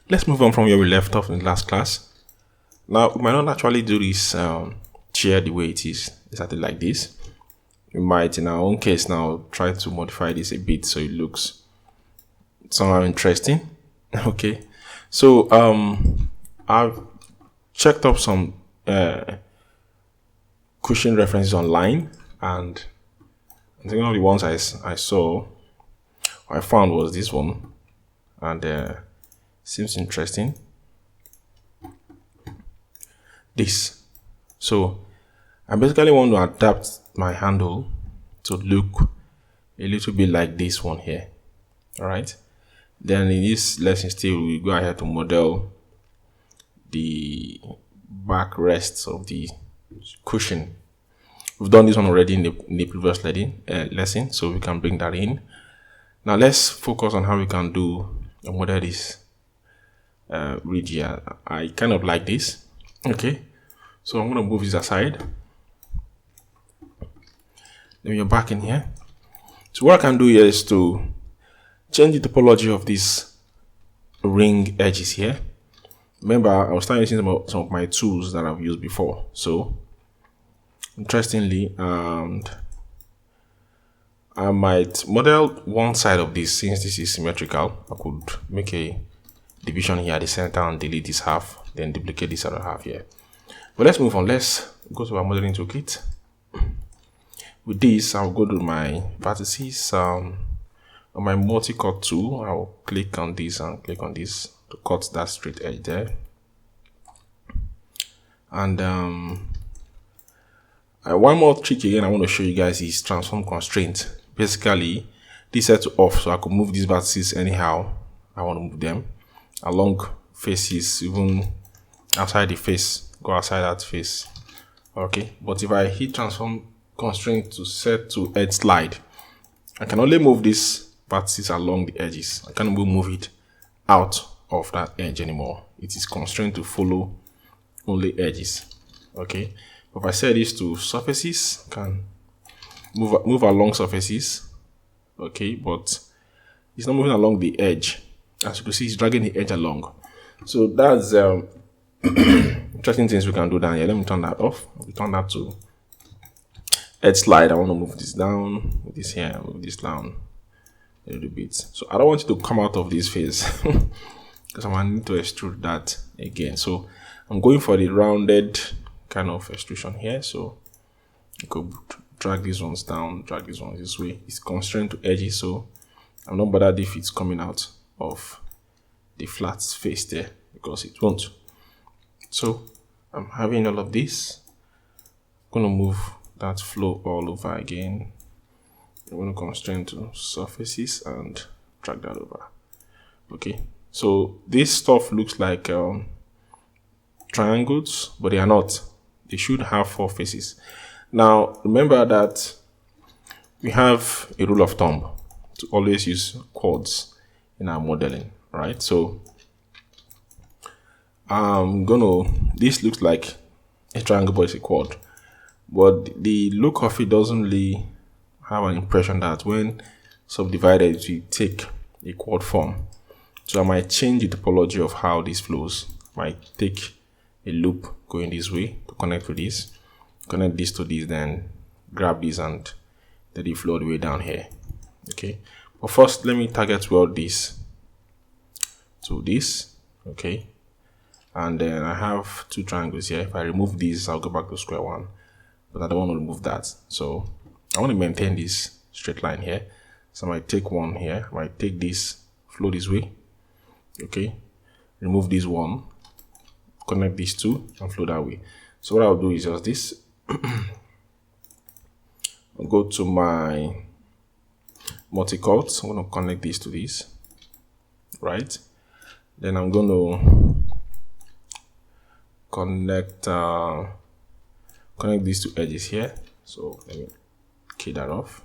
let's move on from where we left off in the last class. Now, we might not actually do this chair the way it is, exactly like this. We might, in our own case now, try to modify this a bit so it looks somehow interesting. Okay, so I've checked up some cushion references online, and I think one of the ones I saw, I found was this one, and seems interesting. This. So I basically want to adapt my handle to look a little bit like this one here. Alright. Then in this lesson still we go ahead to model the back rests of the cushion. We've done this one already in the previous lesson, so we can bring that in. Now let's focus on how we can model this ridge here. I kind of like this. Okay, so I'm going to move this aside. Then you're back in here. So what I can do here is to change the topology of these ring edges here. Remember, I was starting using some of my tools that I've used before. So interestingly, I might model one side of this. Since this is symmetrical, I could make a division here at the center and delete this half, then duplicate this other half here. But let's move on. Let's go to our modeling toolkit. With this, I'll go to my vertices. On my multi-cut tool, I'll click on this and click on this to cut that straight edge there. And one more trick again I want to show you guys is transform constraint. Basically, this set to off, so I could move these vertices anyhow I want to move them along faces, even outside the face, go outside that face. Okay, but if I hit transform constraint to set to edge slide, I can only move these vertices along the edges. I can't move it out of that edge anymore. It is constrained to follow only edges. Okay, but if I set this to surfaces, I can move along surfaces. Okay, but it's not moving along the edge. As you can see, it's dragging the edge along. So that's interesting things we can do down here. Let me turn that off. We turn that to edge slide. I want to move this down, move this here, move this down a little bit. So I don't want it to come out of this face because I'm going to need to extrude that again. So I'm going for the rounded kind of extrusion here. So you could drag these ones down, drag these ones this way. It's constrained to edges, so I'm not bothered if it's coming out of the flat face there, because it won't. So I'm having all of this. I'm going to move that flow all over again. I'm going to constrain to surfaces and drag that over. Okay, so this stuff looks like triangles, but they are not. They should have 4 faces. Now remember that we have a rule of thumb to always use quads in our modeling, right? So this looks like a triangle, but it's a quad. But the look of it doesn't really have an impression that when subdivided it will take a quad form. So I might change the topology of how this flows. I might take a loop going this way to connect to this, connect this to this, then grab this and let it flow the way down here. Okay, but first let me target weld this to this. Okay, and then I have 2 triangles here. If I remove these, I'll go back to square one, but I don't want to remove that. So I want to maintain this straight line here. So I might take one here, I might take this, flow this way. Okay, remove this one, connect these 2 and flow that way. So what I'll do is just this. I'll go to my multi-cut. I'm going to connect this to this, right? Then I'm going to connect these 2 edges here. So let me key that off.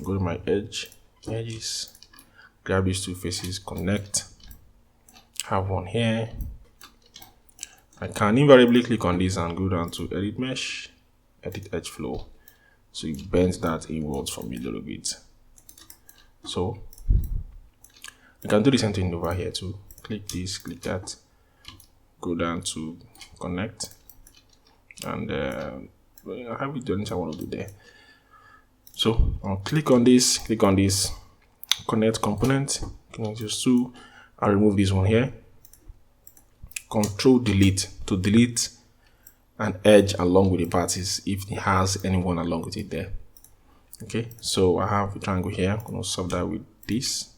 Go to my edges, grab these 2 faces, connect. Have one here. I can invariably click on this and go down to edit mesh, edit edge flow. So it bends that inwards for me a little bit. So I You can do the same thing over here too. Click this, click that, go down to connect, and I have it done. I want to do there. So I'll click on this, connect component, connect those two. I'll remove this one here. Control delete to delete an edge along with the vertices if it has anyone along with it there. Okay, so I have a triangle here. I'm going to solve that with this.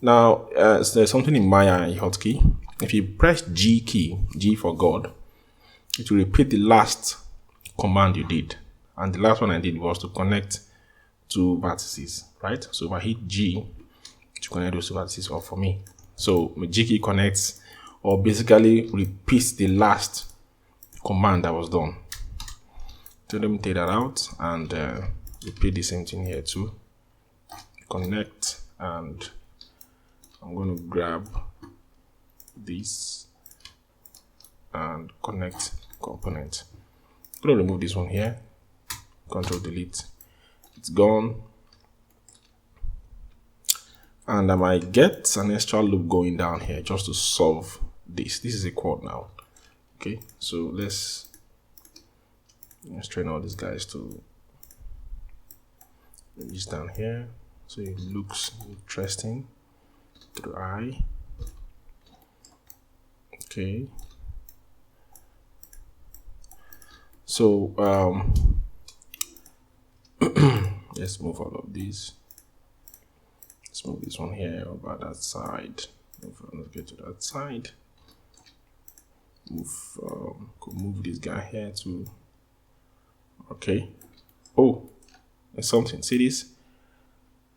Now, so there's something in Maya hotkey. If you press G key, G for God, it will repeat the last command you did. And the last one I did was to connect two vertices, right? So if I hit G to connect those two vertices, or for me, so my G key connects or basically repeats the last command that was done. So let me take that out and repeat the same thing here too. Connect, and I'm going to grab this and connect component. I'm going to remove this one here. Control delete. It's gone. And I might get an extra loop going down here just to solve this. This is a quad now. Okay, so let's train all these guys to this down here so it looks interesting to the eye. Okay, so let's move all of these. Let's move this one here over that side. Let's get to that side. Move this guy here to. Okay. Oh, there's something. See this?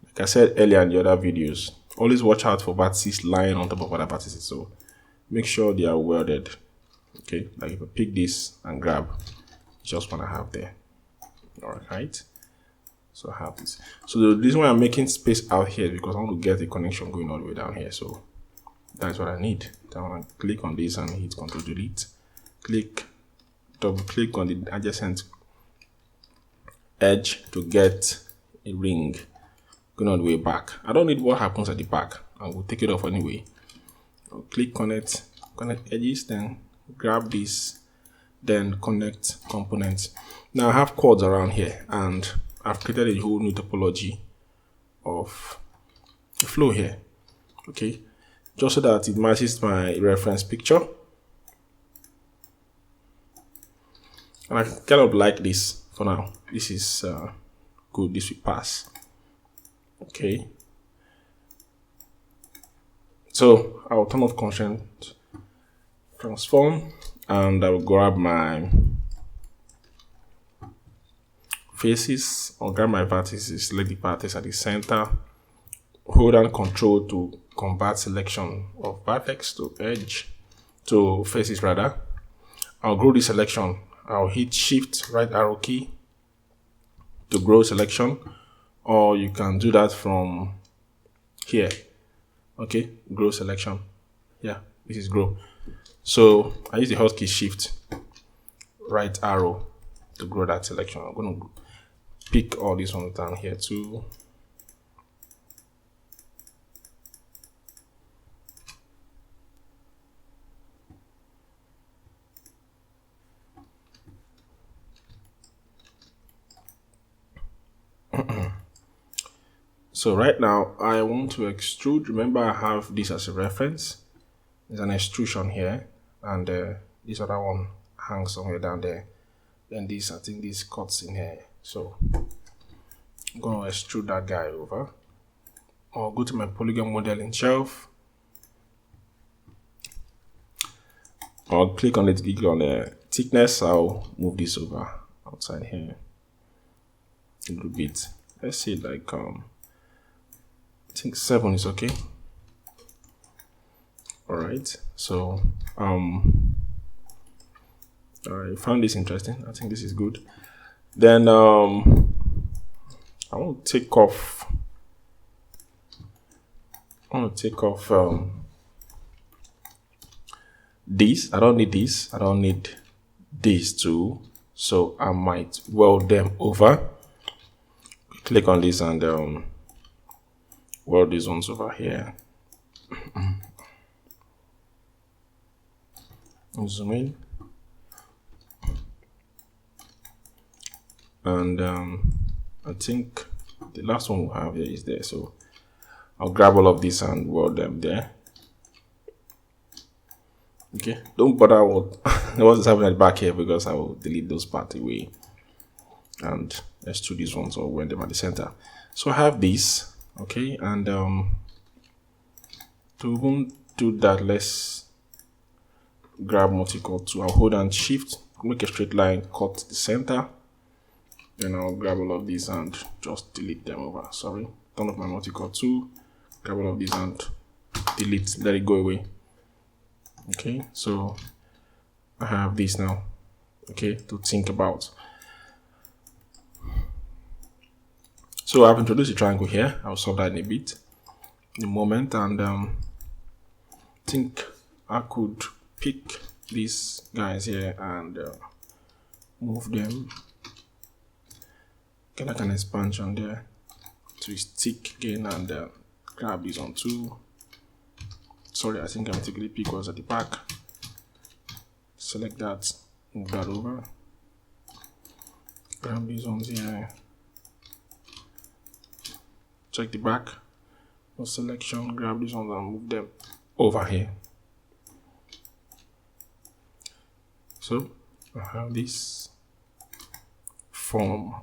Like I said earlier in the other videos, always watch out for vertices lying on top of other vertices. So make sure they are welded. Okay. Like if I pick this and grab, just one I have there. All right. So I have this. So the reason why I'm making space out here is because I want to get the connection going all the way down here. So that's what I need. Then I want to click on this and hit Control Delete. Double click on the adjacent edge to get a ring going all the way back. I don't need what happens at the back. I will take it off anyway. I'll click connect edges, then grab this, then connect components. Now I have quads around here and I've created a whole new topology of the flow here. Okay, just so that it matches my reference picture. And I kind of like this for now. This is good. This will pass. Okay. So I'll turn off constraint transform and I will grab my faces or grab my vertices, select the vertex at the center, hold down Control to convert selection of vertex to edge to faces rather. I'll grow the selection. I'll hit Shift right arrow key to grow selection, or you can do that from here. Okay, grow selection. Yeah, this is grow. So I use the hotkey Shift right arrow to grow that selection. I'm going to pick all these ones down here too. So right now I want to extrude. Remember I have this as a reference. There's an extrusion here, and this other one hangs somewhere down there. Then this, I think this cuts in here. So I'm going to extrude that guy over. I'll go to my polygon modeling shelf. I'll click on it, click on the thickness. I'll move this over outside here a little bit. Let's see, like I think 7 is okay. All right. So I found this interesting. I think this is good. Then I want to take off. This. I don't need this. I don't need these two. So I might weld them over. Click on this and weld these ones over here. Zoom in. And I think the last one we have here is there, so I'll grab all of this and weld them there. Okay, don't bother what's happening at the back here, because I will delete those parts away and let's do these ones or weld them at the center. So I have this, okay, and to even do that, let's grab multi-cut tool. I'll hold and shift, make a straight line, cut the center. Then I'll grab all of these and just delete them over. Sorry, turn off my multi-cut tool, grab all of these and delete, let it go away. Okay, so I have this now, okay, to think about. So I've introduced a triangle here. I'll solve that in a bit, in a moment, and think I could pick these guys here and move them. Get like an expansion there to stick again, and grab this on two. Sorry, I think I'm taking the pick was at the back. Select that, move that over. Grab these ones here. Check the back. No selection. Grab these ones and move them over here. So I have this form